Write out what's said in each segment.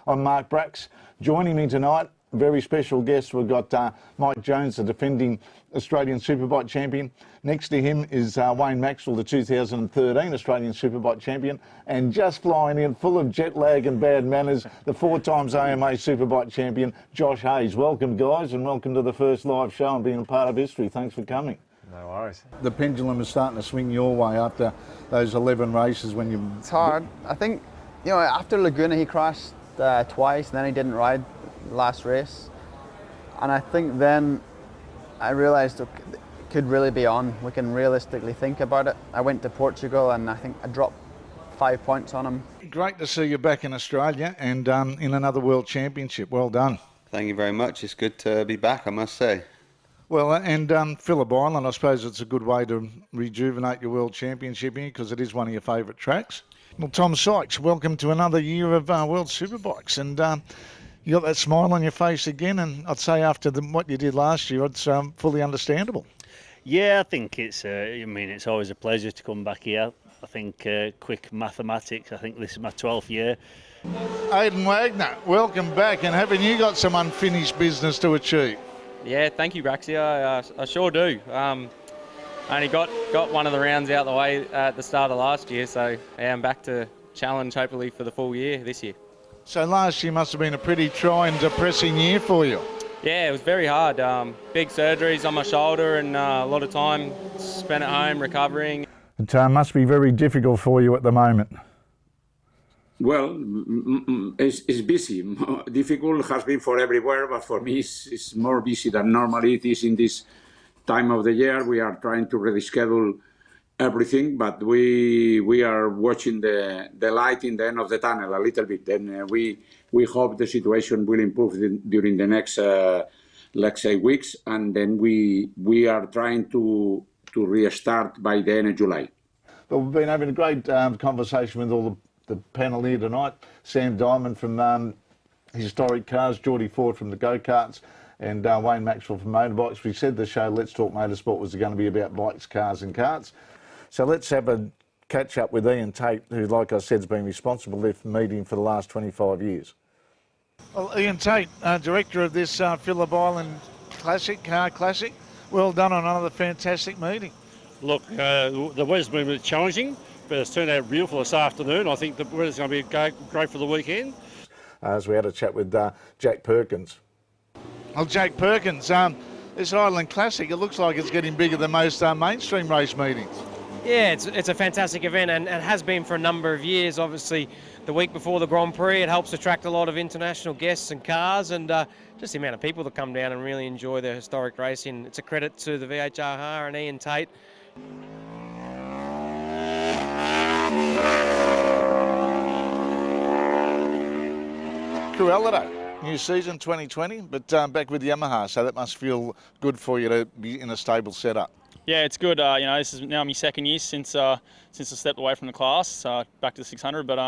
I'm Mark Brax. Joining me tonight, very special guest, we've got Mike Jones, the defending Australian Superbike champion. Next to him is Wayne Maxwell, the 2013 Australian Superbike champion. And just flying in, full of jet lag and bad manners, the 4 times AMA Superbike champion, Josh Hayes. Welcome, guys, and welcome to the first live show and being a part of history. Thanks for coming. No worries. The pendulum is starting to swing your way after those 11 races when you... It's hard. I think, you know, after Laguna he crashed twice, and then he didn't ride the last race. And I think then I realised it could really be on. We can realistically think about it. I went to Portugal and I think I dropped 5 points on him. Great to see you back in Australia and in another World Championship. Well done. Thank you very much. It's good to be back, I must say. Well, and Phillip Island, I suppose it's a good way to rejuvenate your World Championship here because it is one of your favourite tracks. Well, Tom Sykes, welcome to another year of World Superbikes, and you got that smile on your face again, and I'd say after what you did last year, it's fully understandable. Yeah, I think it's it's always a pleasure to come back here. I think quick mathematics, I think this is my 12th year. Aidan Wagner, welcome back, and haven't you got some unfinished business to achieve? Yeah, thank you, Braxy. I sure do. Only got one of the rounds out the way at the start of last year, so yeah, I'm back to challenge hopefully for the full year this year. So last year must have been a pretty trying, depressing year for you. Yeah, it was very hard. Big surgeries on my shoulder and a lot of time spent at home recovering. It must be very difficult for you at the moment. Well, it's busy. Difficult has been for everywhere, but for me it's more busy than normally it is in this time of the year. We are trying to reschedule everything, but we are watching the light in the end of the tunnel a little bit. And we hope the situation will improve during the next, let's say, weeks. And then we are trying to restart by the end of July. But we've been having a great conversation with all the panel here tonight. Sam Diamond from Historic Cars, Geordie Ford from the Go-Karts, and Wayne Maxwell from Motorbikes. We said the show Let's Talk Motorsport was going to be about bikes, cars and karts. So let's have a catch up with Ian Tate, who, like I said, has been responsible for the meeting for the last 25 years. Well, Ian Tate, director of this Phillip Island Car Classic. Well done on another fantastic meeting. Look, the weather's been a bit challenging, but it's turned out beautiful this afternoon. I think the weather's going to be great for the weekend. As we had a chat with Jack Perkins. Well, Jack Perkins, this Island Classic, it looks like it's getting bigger than most mainstream race meetings. Yeah, it's a fantastic event and has been for a number of years. Obviously, the week before the Grand Prix, it helps attract a lot of international guests and cars, and just the amount of people that come down and really enjoy the historic racing. It's a credit to the VHRR and Ian Tate. Corralito, new season 2020, but back with Yamaha, so that must feel good for you to be in a stable setup. Yeah, it's good. This is now my second year since I stepped away from the class, back to the 600. But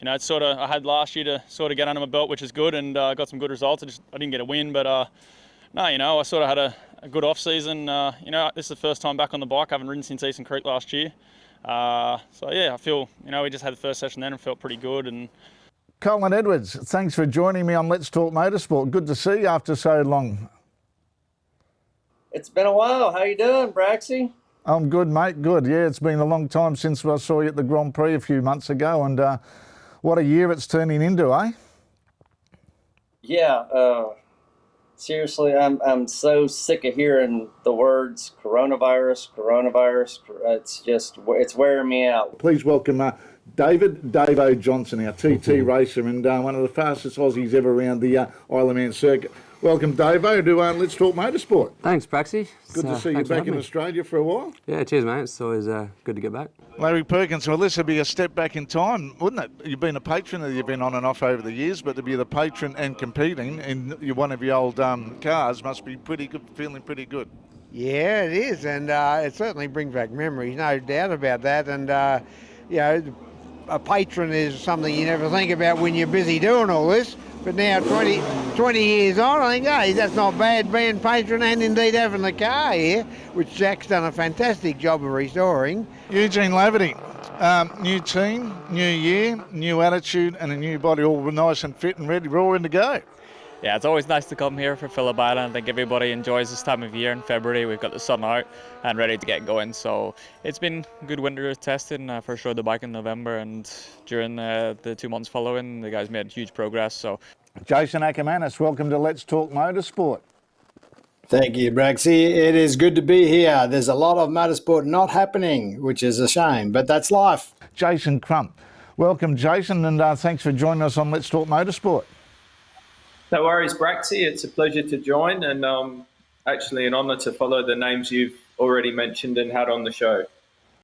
it's I had last year to get under my belt, which is good, and got some good results. I didn't get a win, but I had a good off season. This is the first time back on the bike. I haven't ridden since Eastern Creek last year. I feel we just had the first session then and felt pretty good. And Colin Edwards, thanks for joining me on Let's Talk Motorsport. Good to see you after so long. It's been a while. How you doing, Braxy? I'm good, mate. Good. Yeah, it's been a long time since I saw you at the Grand Prix a few months ago, and what a year it's turning into, eh? Yeah. Seriously, I'm so sick of hearing the words coronavirus. It's wearing me out. Please welcome Davo Johnson, our TT racer and one of the fastest Aussies ever around the Isle of Man circuit. Welcome, Davo, to Let's Talk Motorsport. Than's, Braxy. Good to see you back in Australia for a while. Yeah, cheers, mate. It's always good to get back. Larry Perkins, well, this would be a step back in time, wouldn't it? You've been a patron, you've been on and off over the years, but to be the patron and competing in one of your old cars must be pretty good, feeling pretty good. Yeah, it is, and it certainly brings back memories, no doubt about that. And, a patron is something you never think about when you're busy doing all this. But now 20 years on, I think, hey, that's not bad being patron and indeed having the car here, which Jack's done a fantastic job of restoring. Eugene Laverty, New team, new year, new attitude, and a new body, all nice and fit and ready, roaring to go. Yeah, it's always nice to come here for Phillip Island. I think everybody enjoys this time of year in February. We've got the sun out and ready to get going. So it's been good winter testing. First rode the bike in November, and during the 2 months following, the guys made huge progress. So, Jason Ackermanis, welcome to Let's Talk Motorsport. Thank you, Braxy. It is good to be here. There's a lot of motorsport not happening, which is a shame, but that's life. Jason Crump. Welcome, Jason, and thanks for joining us on Let's Talk Motorsport. No worries, Braxy. It's a pleasure to join, and actually an honour to follow the names you've already mentioned and had on the show.